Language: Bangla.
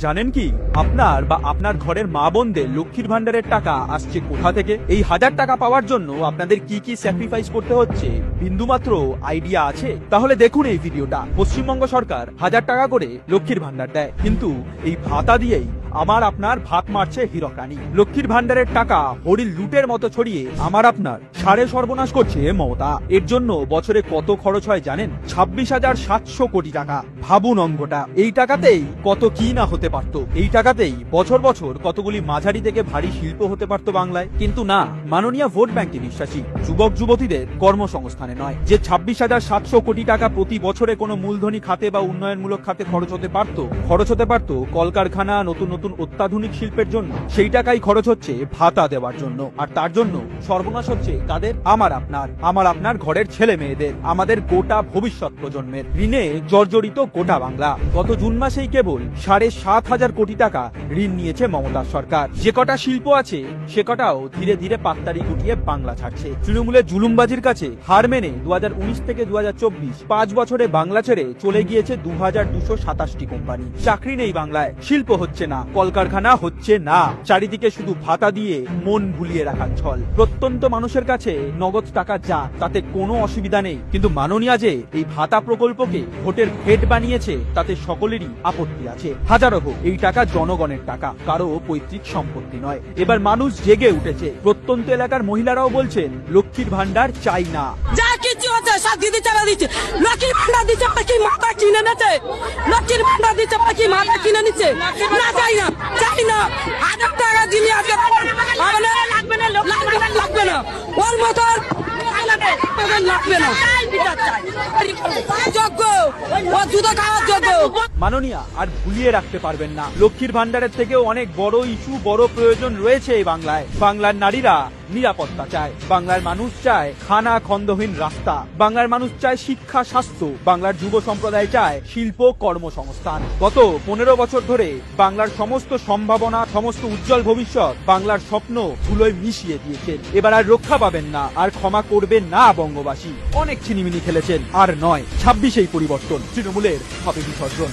জানেন কি আপনার বা আপনার ঘরের মা বোনদের লক্ষ্মীর ভান্ডারের টাকা আসছে কোথা থেকে? এই 1000 টাকা পাওয়ার জন্য আপনাদের কি কি স্যাক্রিফাইস করতে হচ্ছে বিন্দুমাত্র আইডিয়া আছে? তাহলে দেখুন এই ভিডিওটা। পশ্চিমবঙ্গ সরকার 1000 টাকা করে লক্ষ্মীর ভান্ডার দেয়, কিন্তু এই ভাতা দিয়েই আমার আপনার ভাত মারছে হীরক রানী। লক্ষ্মীর ভান্ডারের টাকা হরির লুটের মতো ছড়িয়ে আমার আপনার সাড়ে সর্বনাশ করছে মমতা। এর জন্য বছরে কত খরচ হয় জানেন? 26,700 কোটি টাকা। ভাবুন অঙ্কটা। এই টাকাতেই কত কি না হতে পারত। এই টাকাতেই বছর বছর কতগুলি মাঝারি থেকে ভারী শিল্প হতে পারত বাংলায়। কিন্তু না, মাননীয় ভোট ব্যাংকে বিশ্বাসী, যুবক যুবতীদের কর্মসংস্থানে নয়। যে 26,700 কোটি টাকা প্রতি বছরে কোনো মূলধনী খাতে বা উন্নয়নমূলক খাতে খরচ হতে পারত কলকারখানা, নতুন নতুন অত্যাধুনিক শিল্পের জন্য, সেই টাকাই খরচ হচ্ছে ভাতা দেওয়ার জন্য। আর তার জন্য সর্বনাশ হচ্ছে কাদের? আমার আপনার ঘরের ছেলে মেয়েদের, আমাদের গোটা ভবিষ্যৎ প্রজন্মের। ঋণে জর্জরিত গোটা বাংলা। গত জুন মাসেই কেবল 7,500 কোটি টাকা ঋণ নিয়েছে মমতার সরকার। যে কটা শিল্প আছে সে কটাও ধীরে ধীরে পাত্তারি গুটিয়ে বাংলা ছাড়ছে। তৃণমূলের জুলুমবাজির কাছে হার মেনে 2019 থেকে 2024 5 বছরে বাংলা ছেড়ে চলে গিয়েছে 2227টি কোম্পানি। চাকরি নেই বাংলায়, শিল্প হচ্ছে না, কলকারখানা হচ্ছে না, চারিদিকে শুধু ভাতা দিয়ে মন ভুলিয়ে রাখার ছল। প্রত্যন্ত মানুষের কাছে নগদ টাকা যা, তাতে কোনো অসুবিধা নেই, কিন্তু মাননীয়া যে এই ভাতা প্রকল্পকে ভোটের ভেট বানিয়েছে তাতে সকলেরই আপত্তি আছে। হাজারো হোক, এই টাকা জনগণের টাকা, কারো পৈতৃক সম্পত্তি নয়। এবার মানুষ জেগে উঠেছে। প্রত্যন্ত এলাকার মহিলারাও বলছেন লক্ষ্মীর ভান্ডার চাই না। যা কিছু আছে সব দিদি চালা দিচ্ছে। লক্ষ্মীর ভান্ডার দিচ্ছে পাখি মাথা কিনে নিচ্ছে। লক্ষ্মীর ভান্ডার দিচ্ছে পাখি মাথা কিনে নিচ্ছে। না চাই না, চাই না। 1000 টাকা দিলে আজকে লাগবে না, ওর মতন লাগবে না। যোগ্য ও জুতো খাওয়ার যোগ্য। মাননীয়া আর ভুলিয়ে রাখতে পারবেন না, লক্ষ্মীর ভান্ডারের থেকেও অনেক বড় ইস্যু, বড় প্রয়োজন রয়েছে এই বাংলায়। বাংলার নারীরা নিরাপত্তা চায়, বাংলার মানুষ চায় খানা খন্দহীন রাস্তা, বাংলার মানুষ চায় শিক্ষা, স্বাস্থ্য, বাংলার যুব সম্প্রদায় চায় শিল্প, কর্মসংস্থান। গত 15 বছর ধরে বাংলার সমস্ত সম্ভাবনা, সমস্ত উজ্জ্বল ভবিষ্যৎ, বাংলার স্বপ্ন ধুলোয় মিশিয়ে দিয়েছেন। এবার আর রক্ষা পাবেন না, আর ক্ষমা করবেন না বঙ্গবাসী। অনেক ছিনিমিনি খেলেছেন, আর নয়। 26 পরিবর্তন, তৃণমূলের হবে বিসর্জন।